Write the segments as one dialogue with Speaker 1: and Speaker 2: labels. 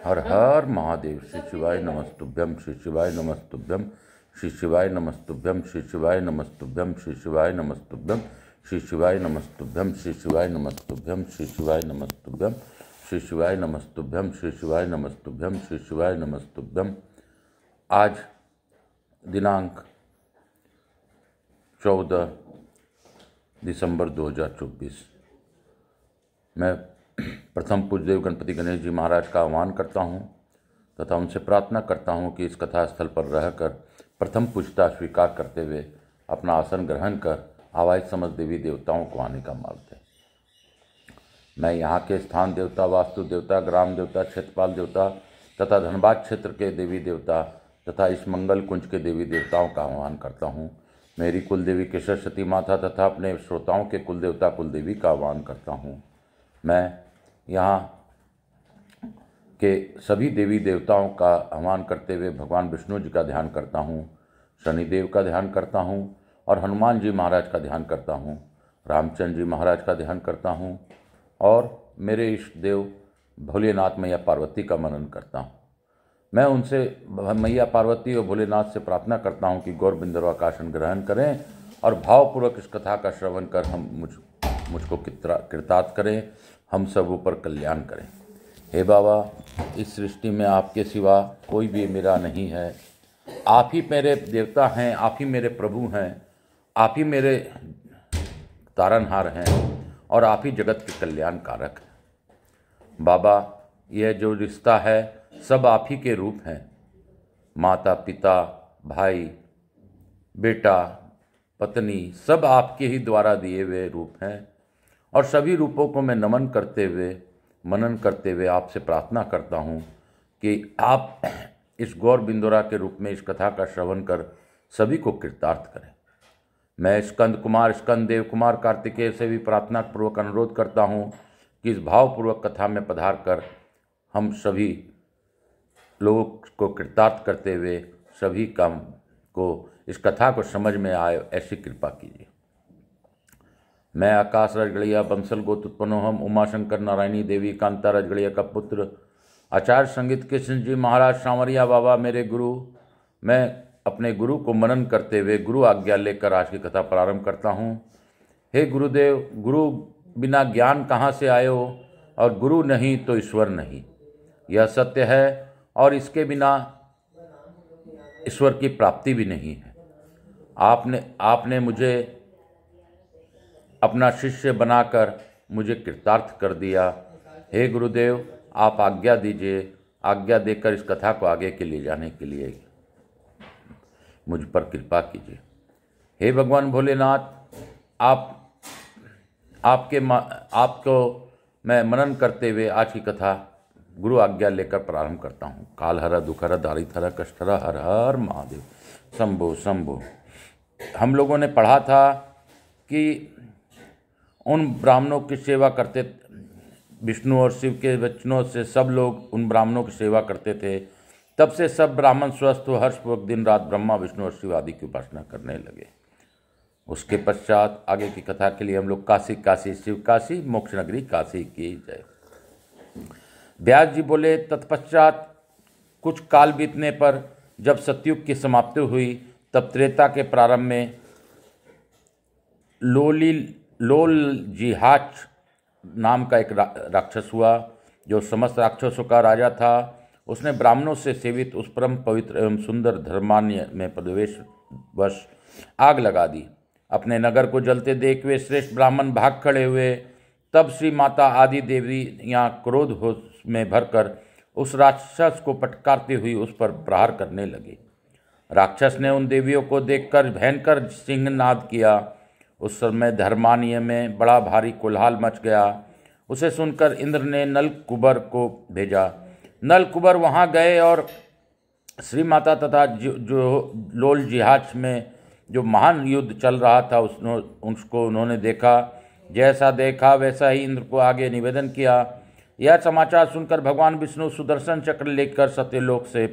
Speaker 1: हर हर महादेव। श्री शिवाय नमस्तुभ्यम, श्री शिवाय नमस्तुभ्यम, श्री शिवाय नमस्तुभ्यम, श्री शिवाय नमस्तुभ्यम, श्री शिवाय नमस्तुभ्यम, श्री शिवाय नमस्तुभ्यम, श्री शिवाय नमस्तुभ्यम, श्री शिवाय नमस्तुभ्यम, श्री शिवाय नमस्तुभ्यम, श्री शिवाय नमस्तुभ्यम, श्री शिवाय नमस्तुभ्यम। आज दिनांक 14 दिसंबर 2024 मैं प्रथम पूज्यदेव गणपति गणेश जी महाराज का आह्वान करता हूँ तथा उनसे प्रार्थना करता हूँ कि इस कथा स्थल पर रहकर प्रथम पूजता स्वीकार करते हुए अपना आसन ग्रहण कर आवाहित समस्त देवी देवताओं को आने का मार्ग दें। मैं यहाँ के स्थान देवता, वास्तु देवता, ग्राम देवता, क्षेत्रपाल देवता तथा धनबाद क्षेत्र के देवी देवता तथा इस मंगल कुंज के देवी देवताओं का आह्वान करता हूँ। मेरी कुल देवी केशर सती माता तथा अपने श्रोताओं के कुल देवता कुल देवी का आह्वान करता हूँ। मैं यहाँ के सभी देवी देवताओं का आह्वान करते हुए भगवान विष्णु जी का ध्यान करता हूँ, शनिदेव का ध्यान करता हूँ और हनुमान जी महाराज का ध्यान करता हूँ, रामचंद्र जी महाराज का ध्यान करता हूँ और मेरे इष्ट देव भोलेनाथ मैया पार्वती का मनन करता हूँ। मैं उनसे मैया पार्वती और भोलेनाथ से प्रार्थना करता हूँ कि गौर बिंदरवा का आसन ग्रहण करें और भावपूर्वक इस कथा का श्रवण कर हम मुझको कृतार्थ करें, हम सब ऊपर कल्याण करें। हे बाबा, इस सृष्टि में आपके सिवा कोई भी मेरा नहीं है। आप ही मेरे देवता हैं, आप ही मेरे प्रभु हैं, आप ही मेरे तारनहार हैं और आप ही जगत के कल्याण कारक हैं। बाबा, यह जो रिश्ता है सब आप ही के रूप हैं। माता, पिता, भाई, बेटा, पत्नी सब आपके ही द्वारा दिए हुए रूप हैं और सभी रूपों को मैं नमन करते हुए मनन करते हुए आपसे प्रार्थना करता हूँ कि आप इस गौर बिंदोरा के रूप में इस कथा का श्रवण कर सभी को कृतार्थ करें। मैं स्कंद कुमार, स्कंद देव कुमार कार्तिकेय से भी प्रार्थना पूर्वक अनुरोध करता हूँ कि इस भावपूर्वक कथा में पधार कर हम सभी लोगों को कृतार्थ करते हुए सभी काम को इस कथा को समझ में आए ऐसी कृपा कीजिए। मैं आकाश राजगढ़िया बंसल गोत्र उत्पन्न हम उमा शंकर नारायणी देवी कांता राजगढ़िया का पुत्र आचार्य संगीत कृष्ण जी महाराज सांवरिया बाबा मेरे गुरु। मैं अपने गुरु को मनन करते हुए गुरु आज्ञा लेकर आज की कथा प्रारंभ करता हूँ। हे गुरुदेव, गुरु बिना ज्ञान कहाँ से आए हो और गुरु नहीं तो ईश्वर नहीं, यह सत्य है और इसके बिना ईश्वर की प्राप्ति भी नहीं है। आपने मुझे अपना शिष्य बनाकर मुझे कृतार्थ कर दिया। हे गुरुदेव, आप आज्ञा दीजिए, आज्ञा देकर इस कथा को आगे के ले जाने के लिए मुझ पर कृपा कीजिए। हे भगवान भोलेनाथ, आपको मैं मनन करते हुए आज की कथा गुरु आज्ञा लेकर प्रारंभ करता हूँ। काल हरा, दुख हरा, दारिद्र हरा, कष्ट हरा, हर हर महादेव, शंभो शंभो। हम लोगों ने पढ़ा था कि उन ब्राह्मणों की सेवा करते, विष्णु और शिव के वचनों से सब लोग उन ब्राह्मणों की सेवा करते थे। तब से सब ब्राह्मण स्वस्थ हो हर्षपूर्वक दिन रात ब्रह्मा, विष्णु और शिव आदि की उपासना करने लगे। उसके पश्चात आगे की कथा के लिए हम लोग काशी काशी शिव काशी मोक्ष नगरी काशी की जय। व्यास जी बोले, तत्पश्चात कुछ काल बीतने पर जब सतयुग की समाप्ति हुई तब त्रेता के प्रारंभ में लोल जिहाच नाम का एक राक्षस हुआ जो समस्त राक्षसों का राजा था। उसने ब्राह्मणों से सेवित उस परम पवित्र एवं सुंदर धर्मान्य में प्रवेश वश आग लगा दी। अपने नगर को जलते देख वे श्रेष्ठ ब्राह्मण भाग खड़े हुए। तब श्री माता आदि देवियाँ क्रोध में भरकर उस राक्षस को फटकारती हुई उस पर प्रहार करने लगी। राक्षस ने उन देवियों को देखकर भयंकर सिंहनाद किया। उस समय धर्मान्य में बड़ा भारी कोलाहल मच गया। उसे सुनकर इंद्र ने नलकुबर को भेजा। नलकुबर वहां गए और श्री माता तथा जो लोल जिहाच में जो महान युद्ध चल रहा था उसको उन्होंने देखा। जैसा देखा वैसा ही इंद्र को आगे निवेदन किया। यह समाचार सुनकर भगवान विष्णु सुदर्शन चक्र लेकर सत्यलोक से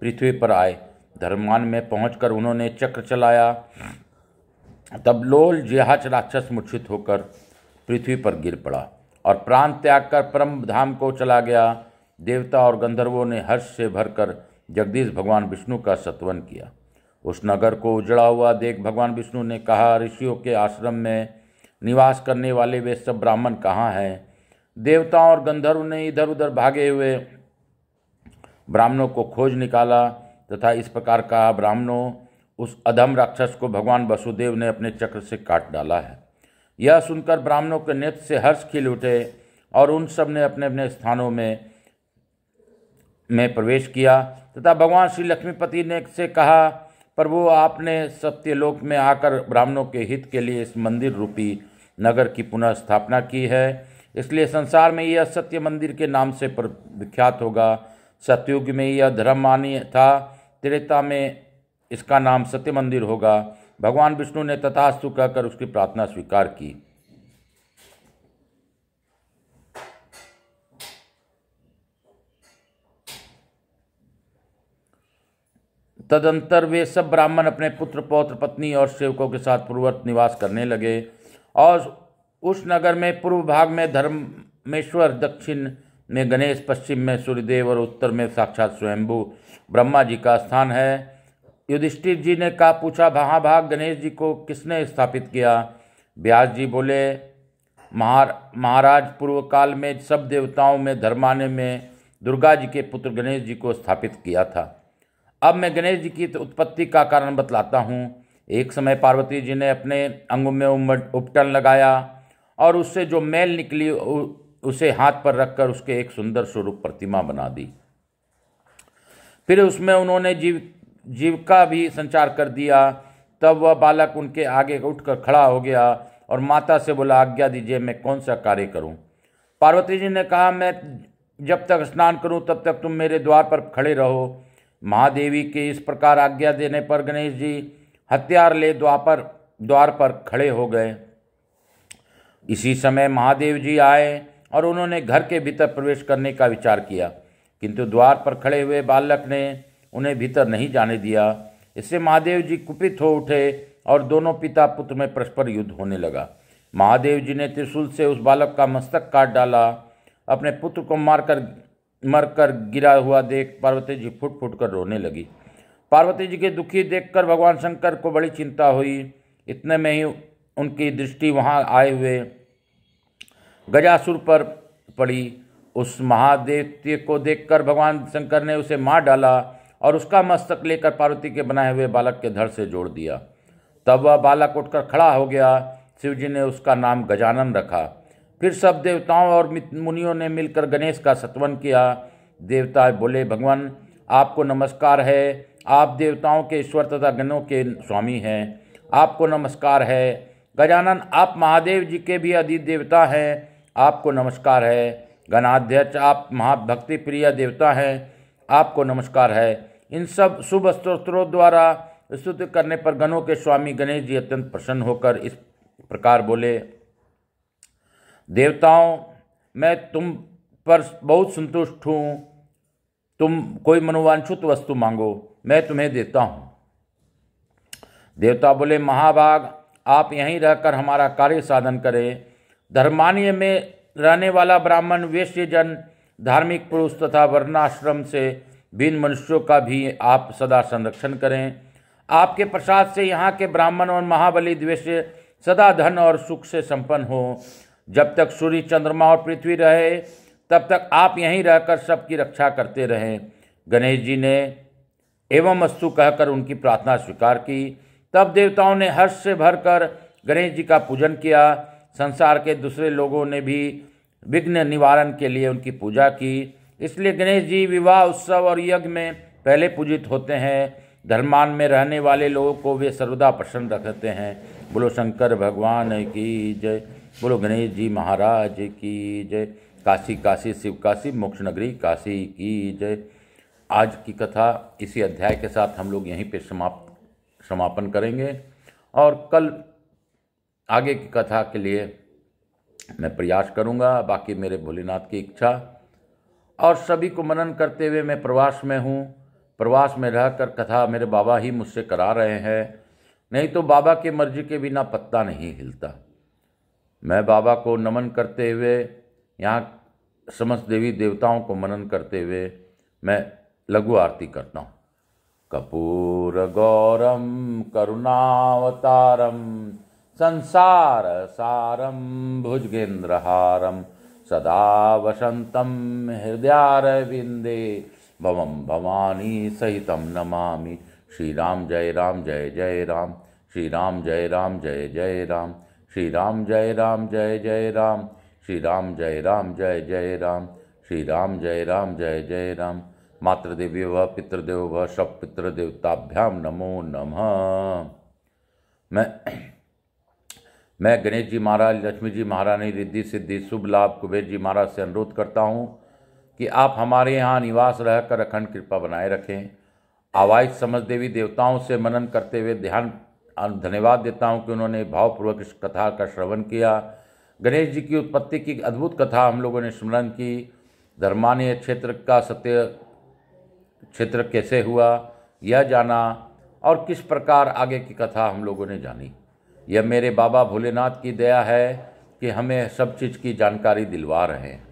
Speaker 1: पृथ्वी पर आए। धर्मान में पहुंचकर उन्होंने चक्र चलाया। तब लोल जिहाच राक्षस मूर्छित होकर पृथ्वी पर गिर पड़ा और प्राण त्याग कर परम धाम को चला गया। देवता और गंधर्वों ने हर्ष से भरकर जगदीश भगवान विष्णु का स्तवन किया। उस नगर को उजड़ा हुआ देख भगवान विष्णु ने कहा, ऋषियों के आश्रम में निवास करने वाले वे सब ब्राह्मण कहाँ हैं? देवताओं और गंधर्व ने इधर उधर भागे हुए ब्राह्मणों को खोज निकाला तथा इस प्रकार कहा, ब्राह्मणों, उस अधम राक्षस को भगवान वसुदेव ने अपने चक्र से काट डाला है। यह सुनकर ब्राह्मणों के नेत्र से हर्ष खिल उठे और उन सब ने अपने अपने स्थानों में प्रवेश किया तथा भगवान श्री लक्ष्मीपति ने से कहा, प्रभु, आपने सत्यलोक में आकर ब्राह्मणों के हित के लिए इस मंदिर रूपी नगर की पुनः स्थापना की है, इसलिए संसार में यह सत्य मंदिर के नाम से विख्यात होगा। सतयुग में यह धर्ममान्य था, त्रेता में इसका नाम सत्य मंदिर होगा। भगवान विष्णु ने तथास्तु कहकर उसकी प्रार्थना स्वीकार की। तदंतर वे सब ब्राह्मण अपने पुत्र पौत्र पत्नी और सेवकों के साथ पूर्ववत निवास करने लगे और उस नगर में पूर्व भाग में धर्मेश्वर, दक्षिण में गणेश, पश्चिम में सूर्यदेव और उत्तर में साक्षात स्वयंभू ब्रह्मा जी का स्थान है। युधिष्ठिर जी ने कहा, पूछा, महाभाग गणेश जी को किसने स्थापित किया? व्यास जी बोले, महाराज, पूर्व काल में सब देवताओं में धर्माने में दुर्गा जी के पुत्र गणेश जी को स्थापित किया था। अब मैं गणेश जी की उत्पत्ति का कारण बतलाता हूँ। एक समय पार्वती जी ने अपने अंग में उपटन लगाया और उससे जो मैल निकली उसे हाथ पर रखकर उसके एक सुंदर स्वरूप प्रतिमा बना दी। फिर उसमें उन्होंने जीव का भी संचार कर दिया। तब वह बालक उनके आगे उठकर खड़ा हो गया और माता से बोला, आज्ञा दीजिए, मैं कौन सा कार्य करूं? पार्वती जी ने कहा, मैं जब तक स्नान करूं तब तक तुम मेरे द्वार पर खड़े रहो। महादेवी के इस प्रकार आज्ञा देने पर गणेश जी हथियार ले द्वार पर खड़े हो गए। इसी समय महादेव जी आए और उन्होंने घर के भीतर प्रवेश करने का विचार किया, किंतु द्वार पर खड़े हुए बालक ने उन्हें भीतर नहीं जाने दिया। इससे महादेव जी कुपित हो उठे और दोनों पिता पुत्र में परस्पर युद्ध होने लगा। महादेव जी ने त्रिशूल से उस बालक का मस्तक काट डाला। अपने पुत्र को मरकर गिरा हुआ देख पार्वती जी फुट फुट कर रोने लगी। पार्वती जी के दुखी देखकर भगवान शंकर को बड़ी चिंता हुई। इतने में ही उनकी दृष्टि वहां आए हुए गजासुर पर पड़ी। उस महादैत्य को देखकर भगवान शंकर ने उसे मार डाला और उसका मस्तक लेकर पार्वती के बनाए हुए बालक के धड़ से जोड़ दिया। तब वह बालक उठकर खड़ा हो गया। शिव जी ने उसका नाम गजानन रखा। फिर सब देवताओं और मुनियों ने मिलकर गणेश का स्तवन किया। देवता बोले, भगवान, आपको नमस्कार है। आप देवताओं के ईश्वर तथा गणों के स्वामी हैं। आपको नमस्कार है। गजानन, आप महादेव जी के भी अधिक देवता हैं। आपको नमस्कार है। गणाध्यक्ष, आप महाभक्ति प्रिय देवता हैं। आपको नमस्कार है। इन सब शुभ स्तोत्रों द्वारा स्तुति करने पर गणों के स्वामी गणेश जी अत्यंत प्रसन्न होकर इस प्रकार बोले, देवताओं, मैं तुम पर बहुत संतुष्ट हूँ। तुम कोई मनोवांछित वस्तु मांगो, मैं तुम्हें देता हूँ। देवता बोले, महाभाग, आप यहीं रहकर हमारा कार्य साधन करें। धर्मान्य में रहने वाला ब्राह्मण, वैश्य जन, धार्मिक पुरुष तथा वर्णाश्रम से भिन्न मनुष्यों का भी आप सदा संरक्षण करें। आपके प्रसाद से यहाँ के ब्राह्मण और महाबली द्वेष्य सदा धन और सुख से संपन्न हो। जब तक सूर्य, चंद्रमा और पृथ्वी रहे तब तक आप यहीं रहकर सबकी रक्षा करते रहें। गणेश जी ने एवं अस्तु कहकर उनकी प्रार्थना स्वीकार की। तब देवताओं ने हर्ष से भरकर गणेश जी का पूजन किया। संसार के दूसरे लोगों ने भी विघ्न निवारण के लिए उनकी पूजा की। इसलिए गणेश जी विवाह, उत्सव और यज्ञ में पहले पूजित होते हैं। धर्मान में रहने वाले लोगों को वे सर्वदा प्रसन्न रखते हैं। बोलो शंकर भगवान की जय। बोलो गणेश जी महाराज की जय। काशी काशी शिव काशी, मोक्ष नगरी काशी की जय। आज की कथा इसी अध्याय के साथ हम लोग यहीं पे समापन करेंगे और कल आगे की कथा के लिए मैं प्रयास करूंगा। बाकी मेरे भोलेनाथ की इच्छा। और सभी को मनन करते हुए मैं प्रवास में हूँ। प्रवास में रहकर कथा मेरे बाबा ही मुझसे करा रहे हैं, नहीं तो बाबा की मर्जी के बिना पत्ता नहीं हिलता। मैं बाबा को नमन करते हुए यहाँ समस्त देवी देवताओं को मनन करते हुए मैं लघु आरती करता हूँ। कपूर गौरम करुणावतारम संसार सारम भुजगेंद्रहारम सदा वसंतम हृदयारविंदे भवम भवानी सहितम नमामि। श्री राम जय राम जय जय राम, श्री राम जय राम जय जय राम, श्री राम जय राम जय जय राम, श्री राम जय राम जय जय राम, श्री राम जय राम जय जय राम। मातृदेवो व पितृदेवो व सब पितृदेवताभ्याम नमो नमः। मैं गणेश जी महाराज, लक्ष्मी जी महारानी, रिद्धि सिद्धि शुभ लाभ कुबेर जी महाराज से अनुरोध करता हूँ कि आप हमारे यहाँ निवास रहकर अखंड कृपा बनाए रखें। आवाज समस्त देवी देवताओं से मनन करते हुए धन्यवाद देता हूँ कि उन्होंने भावपूर्वक इस कथा का श्रवण किया। गणेश जी की उत्पत्ति की अद्भुत कथा हम लोगों ने स्मरण की। धर्मानीय क्षेत्र का सत्य क्षेत्र कैसे हुआ यह जाना, और किस प्रकार आगे की कथा हम लोगों ने जानी। यह मेरे बाबा भोलेनाथ की दया है कि हमें सब चीज़ की जानकारी दिलवा रहे हैं।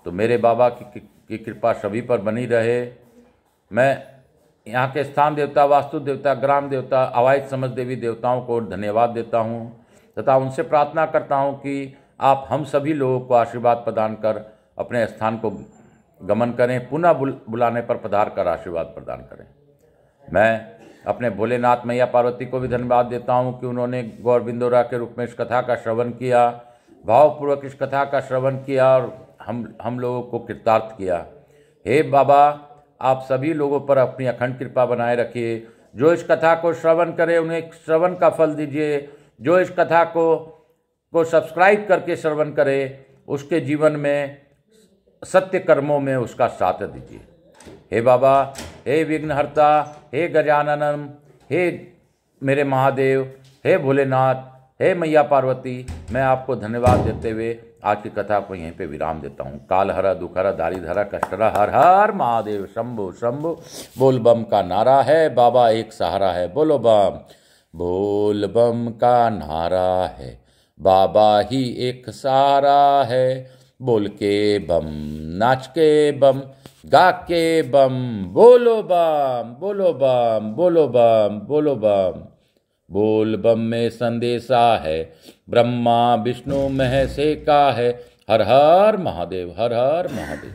Speaker 1: तो मेरे बाबा की कृपा सभी पर बनी रहे। मैं यहाँ के स्थान देवता, वास्तु देवता, ग्राम देवता, आवाज समस्त देवी देवताओं को धन्यवाद देता हूँ तथा उनसे प्रार्थना करता हूँ कि आप हम सभी लोगों को आशीर्वाद प्रदान कर अपने स्थान को गमन करें, पुनः बुलाने पर पधार कर आशीर्वाद प्रदान करें। मैं अपने भोलेनाथ मैया पार्वती को भी धन्यवाद देता हूँ कि उन्होंने गौर बिंदोरा के रूप में इस कथा का श्रवण किया, भावपूर्वक इस कथा का श्रवण किया और हम लोगों को कृतार्थ किया। हे बाबा, आप सभी लोगों पर अपनी अखंड कृपा बनाए रखिए। जो इस कथा को श्रवण करे उन्हें श्रवण का फल दीजिए। जो इस कथा को सब्सक्राइब करके श्रवण करे उसके जीवन में सत्य कर्मों में उसका साथ दीजिए। हे बाबा, हे विघ्नहर्ता, हे गजाननम, हे मेरे महादेव, हे भोलेनाथ, हे मैया पार्वती, मैं आपको धन्यवाद देते हुए आज की कथा को यहीं पे विराम देता हूँ। काल हरा दुखहरा दारिधरा कष्टहरा हर हर महादेव शंभो शंभो। बोल बम का नारा है, बाबा एक सहारा है। बोलो बम। बोल बम का नारा है, बाबा ही एक सहारा है। बोल के बम, नाच के बम, गा के बम, बोलो बम, बोलो बम, बोलो बम, बोलो बम। बोल बम में संदेशा है, ब्रह्मा विष्णु महेश का है। हर हर महादेव, हर हर महादेव।